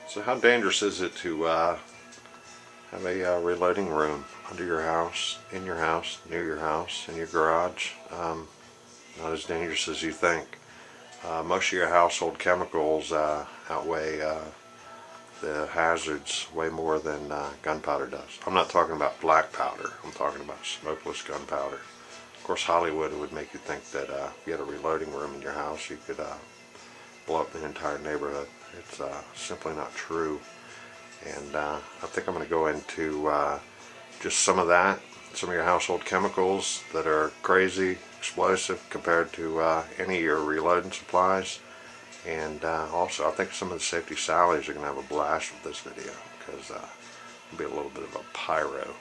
So how dangerous is it to have a reloading room under your house, in your house, near your house, in your garage? Not as dangerous as you think. Most of your household chemicals outweigh the hazards way more than gunpowder does. I'm not talking about black powder. I'm talking about smokeless gunpowder. Of course, Hollywood would make you think that if you had a reloading room in your house, you could blow up the entire neighborhood. It's simply not true. And I think I'm going to go into just some of that, some of your household chemicals that are crazy, explosive compared to any of your reloading supplies. And also, I think some of the safety Sallies are going to have a blast with this video because it'll be a little bit of a pyro.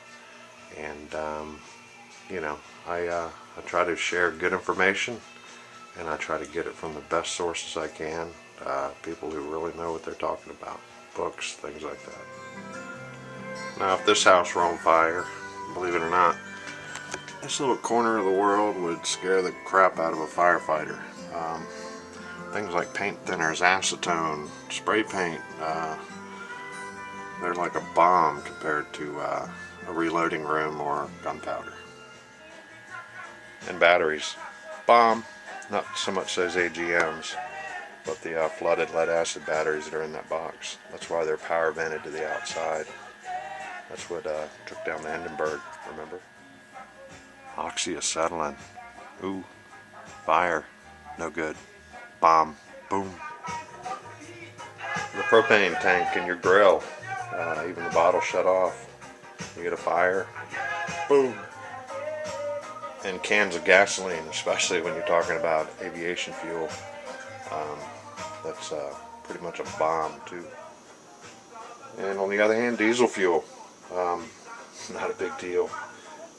And you know, I try to share good information, and I try to get it from the best sources I can. People who really know what they're talking about, books, things like that. Now, if this house were on fire, believe it or not, this little corner of the world would scare the crap out of a firefighter. Things like paint thinners, acetone, spray paint, they're like a bomb compared to a reloading room or gunpowder. And batteries, bomb. Not so much those AGMs, but the flooded lead acid batteries that are in that box. That's why they're power vented to the outside. That's what took down the Hindenburg, remember? Oxyacetylene. Ooh, fire, no good. Bomb, boom. The propane tank in your grill, even the bottle shut off. You get a fire, boom. And cans of gasoline, especially when you're talking about aviation fuel, that's pretty much a bomb too. And on the other hand, diesel fuel, not a big deal.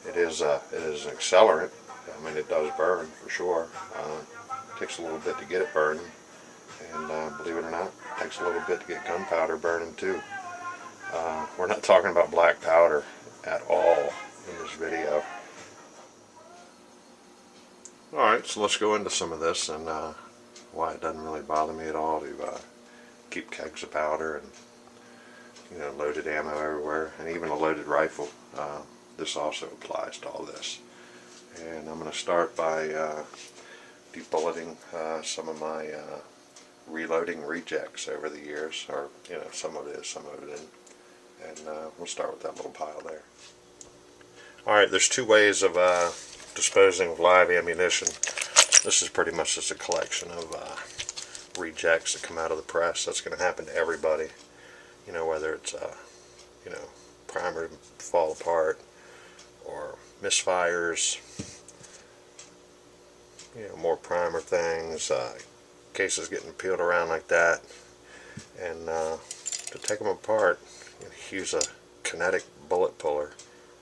It is an accelerant. I mean, it does burn for sure. It takes a little bit to get it burning, and believe it or not, it takes a little bit to get gunpowder burning too. We're not talking about black powder at all in this video. Alright, so let's go into some of this and why it doesn't really bother me at all to keep kegs of powder and, you know, loaded ammo everywhere, and even a loaded rifle. This also applies to all this. And I'm going to start by debulleting some of my reloading rejects over the years, or, you know, some of it is, some of it isn't. And we'll start with that little pile there. Alright, there's two ways of disposing of live ammunition. This is pretty much just a collection of rejects that come out of the press. That's going to happen to everybody. You know, whether it's you know, primer fall apart, or misfires, you know, more primer things, cases getting peeled around like that. And to take them apart, you use a kinetic bullet puller.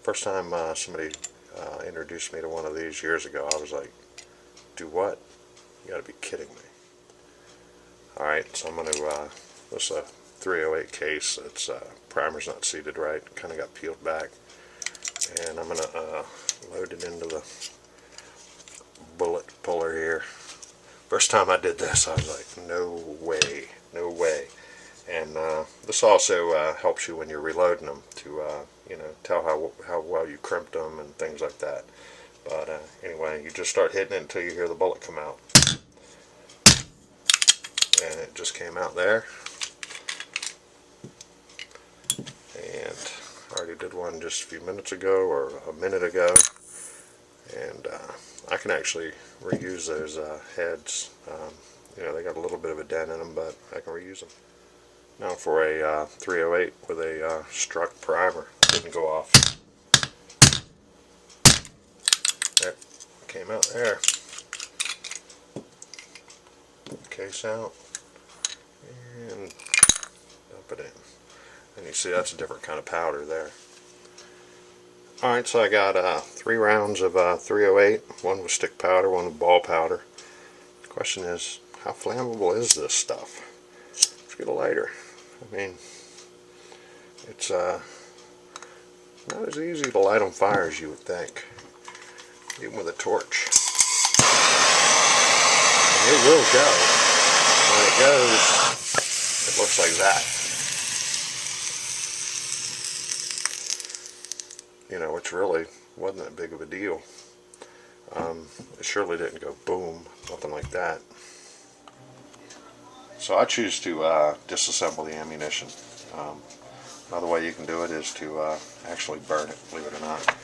First time somebody introduced me to one of these years ago, I was like, do what? You gotta be kidding me. Alright, so I'm going to, this is a 308 case. It's primer's not seated right, kind of got peeled back. And I'm going to load it into the bullet puller here. First time I did this, I was like, no way, no way. And this also helps you when you're reloading them to, you know, tell how well you crimped them and things like that. But anyway, you just start hitting it until you hear the bullet come out. And it just came out there. And I already did one just a few minutes ago, or a minute ago. And I can actually reuse those heads. You know, they got a little bit of a dent in them, but I can reuse them. Now for a 308 with a struck primer. Didn't go off. There, came out there. Case out. And dump it in. And you see that's a different kind of powder there. Alright, so I got 3 rounds of 308. One with stick powder, one with ball powder. The question is, how flammable is this stuff? Let's get a lighter. I mean, it's not as easy to light on fire as you would think, even with a torch. And it will go. When it goes, it looks like that. you know, which really wasn't that big of a deal. It surely didn't go boom, nothing like that. So I choose to disassemble the ammunition. Another way you can do it is to actually burn it, believe it or not.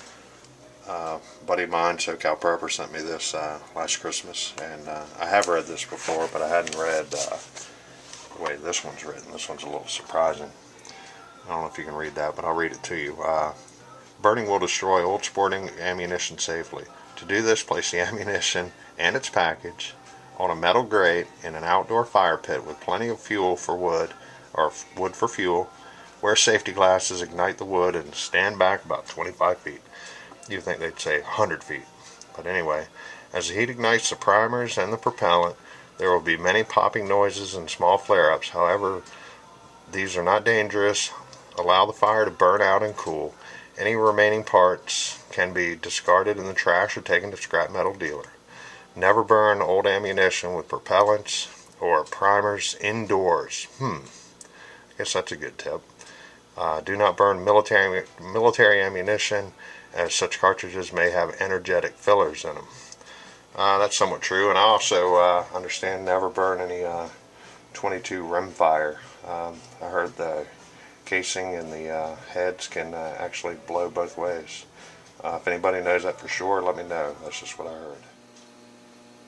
A buddy of mine, SoCal Prepper, sent me this last Christmas, and I have read this before, but I hadn't read the way this one's written. This one's a little surprising. I don't know if you can read that, but I'll read it to you. Burning will destroy old sporting ammunition safely. To do this, place the ammunition and its package on a metal grate in an outdoor fire pit with plenty of fuel for wood, or wood for fuel. Wear safety glasses, ignite the wood, and stand back about 25 feet. You'd think they'd say 100 feet. But anyway, as the heat ignites the primers and the propellant, there will be many popping noises and small flare-ups. However, these are not dangerous. Allow the fire to burn out and cool. Any remaining parts can be discarded in the trash or taken to scrap metal dealer. Never burn old ammunition with propellants or primers indoors. I guess that's a good tip. Do not burn military ammunition, as such cartridges may have energetic fillers in them. That's somewhat true, and I also understand never burn any 22 rimfire. I heard the casing and the heads can actually blow both ways. If anybody knows that for sure, let me know. That's just what I heard.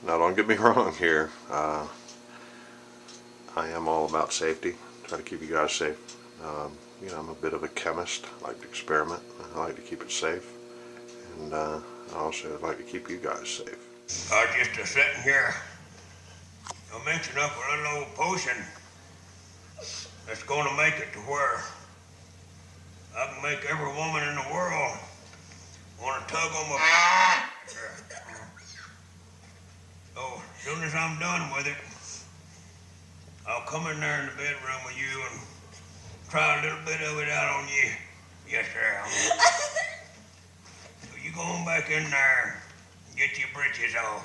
Now, don't get me wrong here. I am all about safety. Try to keep you guys safe. You know, I'm a bit of a chemist. I like to experiment. I like to keep it safe. And I also like to keep you guys safe. Just a sitting here. I'm mixing up a little old potion that's going to make it to where I can make every woman in the world want to tug on my... So, as soon as I'm done with it, I'll come in there in the bedroom with you and try a little bit of it out on you. Yes, sir. So you go on back in there and get your britches off.